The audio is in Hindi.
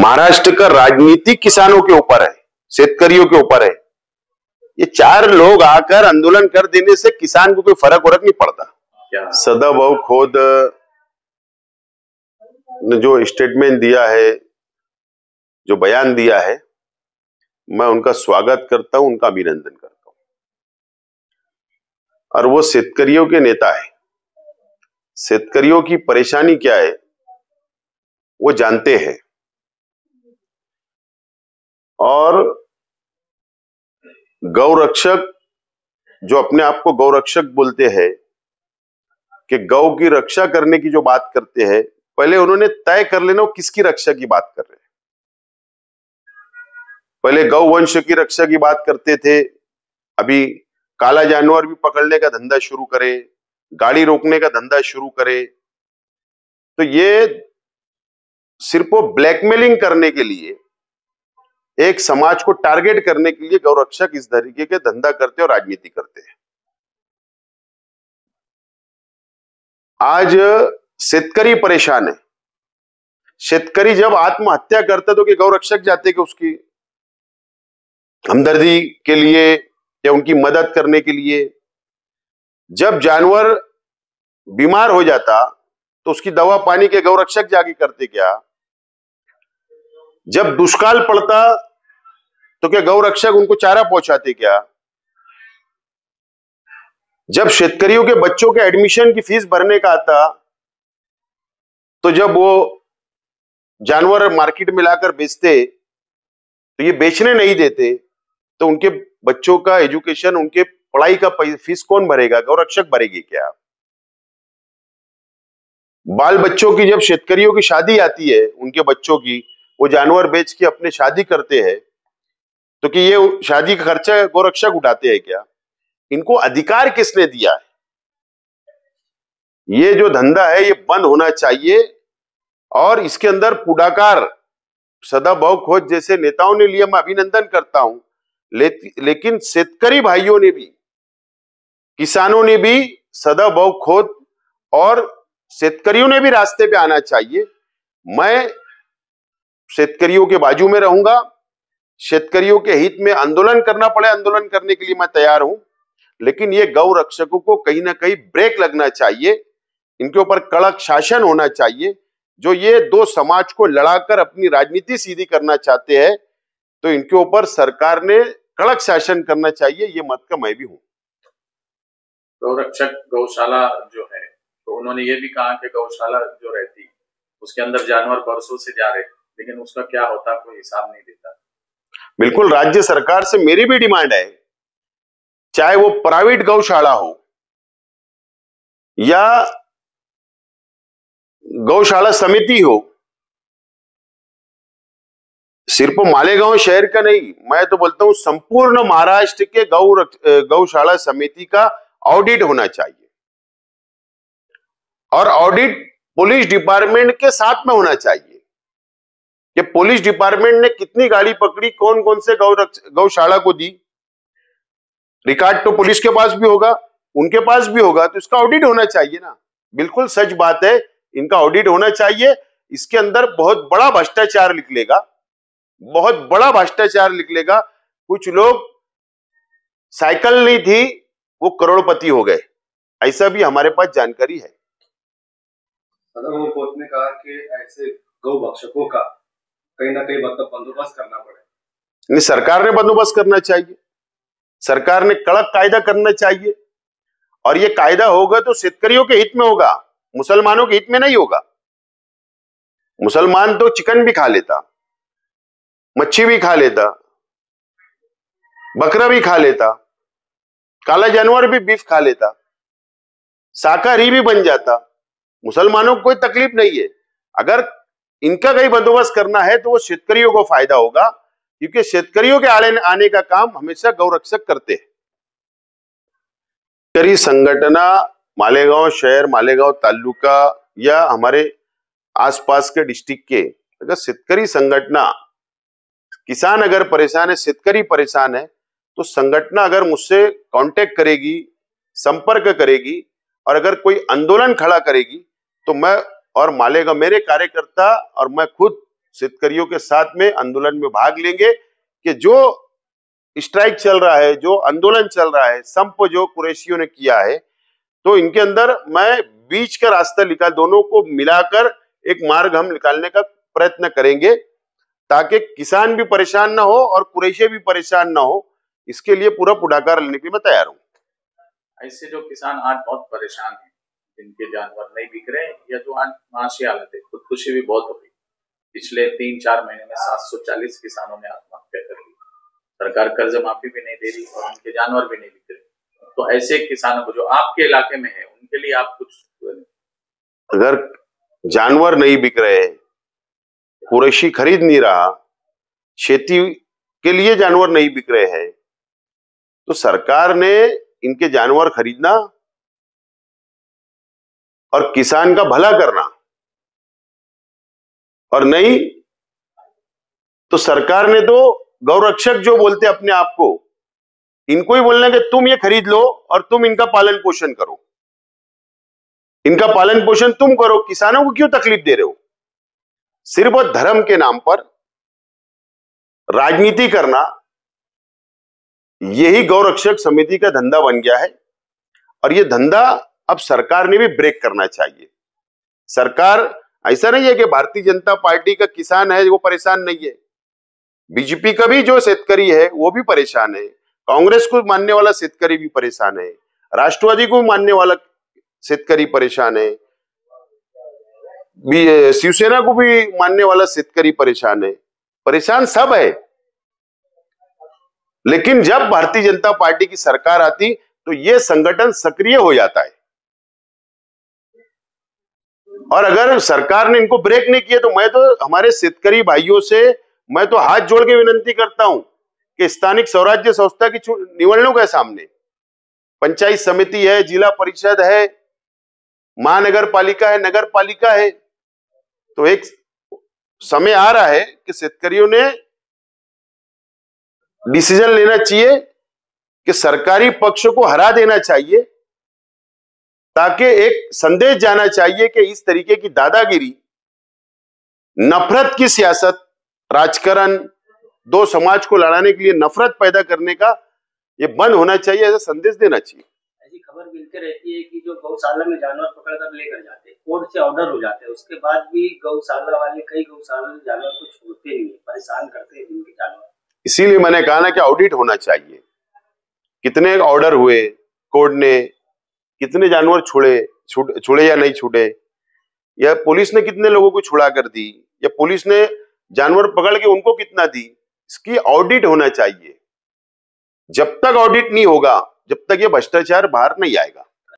महाराष्ट्र का राजनीति किसानों के ऊपर है, शेतकरियों के ऊपर है। ये चार लोग आकर आंदोलन कर देने से किसान को कोई फर्क वरक नहीं पड़ता। सदाभाऊ खोत ने जो स्टेटमेंट दिया है, जो बयान दिया है, मैं उनका स्वागत करता हूं, उनका अभिनंदन करता हूं। और वो शेतकरियों के नेता है, शेतकरियों की परेशानी क्या है वो जानते हैं। और गौरक्षक जो अपने आप को गौरक्षक बोलते हैं कि गौ की रक्षा करने की जो बात करते हैं, पहले उन्होंने तय कर लेना वो किसकी रक्षा की बात कर रहे हैं। पहले गौ वंश की रक्षा की बात करते थे, अभी काला जानवर भी पकड़ने का धंधा शुरू करे, गाड़ी रोकने का धंधा शुरू करे। तो ये सिर्फ वो ब्लैकमेलिंग करने के लिए, एक समाज को टारगेट करने के लिए गौरक्षक इस तरीके के धंधा करते और राजनीति करते हैं। आज शेतकरी परेशान है। शेतकरी जब आत्महत्या करता तो कि गौरक्षक जाते कि उसकी हमदर्दी के लिए या उनकी मदद करने के लिए। जब जानवर बीमार हो जाता तो उसकी दवा पानी के गौरक्षक जाके करते क्या। जब दुष्काल पड़ता तो क्या गौरक्षक उनको चारा पहुंचाते क्या। जब शेतकरियों के बच्चों के एडमिशन की फीस भरने का आता तो जब वो जानवर मार्केट में लाकर बेचते तो ये बेचने नहीं देते, तो उनके बच्चों का एजुकेशन, उनके पढ़ाई का फीस कौन भरेगा, गौरक्षक भरेगी क्या। बाल बच्चों की जब शेतकरियों की शादी आती है, उनके बच्चों की, वो जानवर बेच के अपने शादी करते हैं, तो कि ये शादी का खर्चा गौरक्षक उठाते हैं क्या। इनको अधिकार किसने दिया है। ये जो धंधा है ये बंद होना चाहिए और इसके अंदर पुढाकार सदाभाऊ खोत जैसे नेताओं ने लिया, मैं अभिनंदन करता हूं। लेकिन शेतकरी भाइयों ने भी, किसानों ने भी, सदाभाऊ खोत और शेतकरियों ने भी रास्ते पे आना चाहिए। मैं शेतकरियों के बाजू में रहूंगा। शेतकरियों के हित में आंदोलन करना पड़े, आंदोलन करने के लिए मैं तैयार हूं। लेकिन ये गौ रक्षकों को कहीं ना कहीं ब्रेक लगना चाहिए, इनके ऊपर कड़क शासन होना चाहिए। जो ये दो समाज को लड़ाकर अपनी राजनीति सीधी करना चाहते हैं, तो इनके ऊपर सरकार ने कड़क शासन करना चाहिए, ये मत का मैं भी हूं। गौरक्षक गौशाला जो है, तो उन्होंने ये भी कहा कि गौशाला जो रहती उसके अंदर जानवर बरसों से जा रहे, लेकिन उसका क्या होता कोई हिसाब नहीं देता। बिल्कुल, राज्य सरकार से मेरी भी डिमांड है, चाहे वो प्राइवेट गौशाला हो या गौशाला समिति हो, सिर्फ मालेगांव शहर का नहीं, मैं तो बोलता हूं संपूर्ण महाराष्ट्र के गौशाला समिति का ऑडिट होना चाहिए। और ऑडिट पुलिस डिपार्टमेंट के साथ में होना चाहिए कि पुलिस डिपार्टमेंट ने कितनी गाड़ी पकड़ी, कौन कौन से गौशाला को दी। रिकॉर्ड तो पुलिस के पास भी होगा, उनके पास भी होगा, तो इसका ऑडिट होना चाहिए ना। बिल्कुल सच बात है, इनका ऑडिट होना चाहिए। इसके अंदर बहुत बड़ा भ्रष्टाचार निकलेगा, बहुत बड़ा भ्रष्टाचार निकलेगा। कुछ लोग साइकिल नहीं थी वो करोड़पति हो गए, ऐसा भी हमारे पास जानकारी है। सदाभाऊ खोत ने कहा कि ऐसे गौ भक्षकों का कहीं ना कहीं मतलब बंदोबस्त करना पड़े। सरकार ने बंदोबस्त करना चाहिए, सरकार ने कड़क कायदा करना चाहिए। और ये कायदा होगा तो शेतकरियों के हित में होगा, मुसलमानों के हित में नहीं होगा। मुसलमान तो चिकन भी खा लेता, मच्छी भी खा लेता, बकरा भी खा लेता, काला जानवर भी बीफ खा लेता, शाकाहारी भी बन जाता। मुसलमानों को कोई तकलीफ नहीं है। अगर इनका कहीं बंदोबस्त करना है तो वो शेतकरियों को फायदा होगा, क्योंकि शेतकरियों के आने का काम हमेशा गौरक्षक करते हैं। शेतकरी संगठना मालेगांव शहर, मालेगांव तालुका या हमारे आसपास के डिस्ट्रिक्ट के अगर शेतकरी संगठना, किसान अगर परेशान है, शेतकरी परेशान है, तो संगठना अगर मुझसे कांटेक्ट करेगी, संपर्क करेगी और अगर कोई आंदोलन खड़ा करेगी, तो मैं और मालेगांव, मेरे कार्यकर्ता और मैं खुद शेतकरियों के साथ में आंदोलन में भाग लेंगे कि जो स्ट्राइक चल रहा है, जो आंदोलन चल रहा है, संप जो कुरैशियों ने किया है, तो इनके अंदर मैं बीच का रास्ता निकाल, दोनों को मिलाकर एक मार्ग हम निकालने का प्रयत्न करेंगे ताकि किसान भी परेशान ना हो और कुरैशी भी परेशान ना हो। इसके लिए पूरा पुढाकार लेने के लिए मैं तैयार हूं। ऐसे जो किसान आज बहुत परेशान हैं, जिनके जानवर नहीं बिक रहे या जो आज माशी हालत है, खुदकुशी भी बहुत हो गई। पिछले 3-4 महीने में 740 किसानों ने आत्महत्या कर ली। सरकार कर्ज माफी भी नहीं दे रही और उनके जानवर भी नहीं बिक रहे। तो ऐसे किसानों को जो आपके इलाके में है, उनके लिए आप कुछ, अगर जानवर नहीं बिक रहे, कुरैशी खरीद नहीं रहा, खेती के लिए जानवर नहीं बिक रहे हैं, तो सरकार ने इनके जानवर खरीदना और किसान का भला करना, और नहीं तो सरकार ने तो गौरक्षक जो बोलते अपने आप को, इनको ही बोलना कि तुम ये खरीद लो और तुम इनका पालन पोषण करो, इनका पालन पोषण तुम करो, किसानों को क्यों तकलीफ दे रहे हो? सिर्फ धर्म के नाम पर राजनीति करना, यही गौरक्षक समिति का धंधा बन गया है। और ये धंधा अब सरकार ने भी ब्रेक करना चाहिए। सरकार, ऐसा नहीं है कि भारतीय जनता पार्टी का किसान है वो परेशान नहीं है, बीजेपी का भी जो शेतकरी है वो भी परेशान है, कांग्रेस को मानने वाला शेतकरी भी परेशान है, राष्ट्रवादी को मानने वाला शेतकरी परेशान है, शिवसेना को भी मानने वाला शेतकरी परेशान है, परेशान सब है। लेकिन जब भारतीय जनता पार्टी की सरकार आती तो ये संगठन सक्रिय हो जाता है। और अगर सरकार ने इनको ब्रेक नहीं किया तो मैं तो हमारे शेतकरी भाइयों से मैं तो हाथ जोड़ के विनंती करता हूं कि स्थानिक स्वराज्य संस्था की निवडणूक है सामने, पंचायत समिति है, जिला परिषद है, महानगर पालिका है, नगर पालिका है, तो एक समय आ रहा है कि शेतकरियों ने डिसीजन लेना चाहिए कि सरकारी पक्ष को हरा देना चाहिए, ताकि एक संदेश जाना चाहिए कि इस तरीके की दादागिरी, नफरत की सियासत, राजकारण, दो समाज को लड़ाने के लिए नफरत पैदा करने का ये बंद होना चाहिए, ऐसा संदेश देना चाहिए। ऐसी खबर मिलती रहती है कि जो गौशाला में जानवर पकड़कर लेकर जाते हैं, कोर्ट से ऑर्डर हो जाते हैं, उसके बाद भी गौशाला वाले कई गौशाला में जानवर को छोड़ते नहीं, परेशान करते हैं इनके जानवर। इसीलिए मैंने कहा ना कि ऑडिट होना चाहिए, कितने ऑर्डर हुए कोर्ट ने, कितने जानवर छुड़े या नहीं छुड़े, या पुलिस ने कितने लोगों को छुड़ा कर दी, या पुलिस ने जानवर पकड़ के उनको कितना दी, इसकी ऑडिट होना चाहिए। जब तक ऑडिट नहीं होगा, जब तक ये भ्रष्टाचार बाहर नहीं आएगा।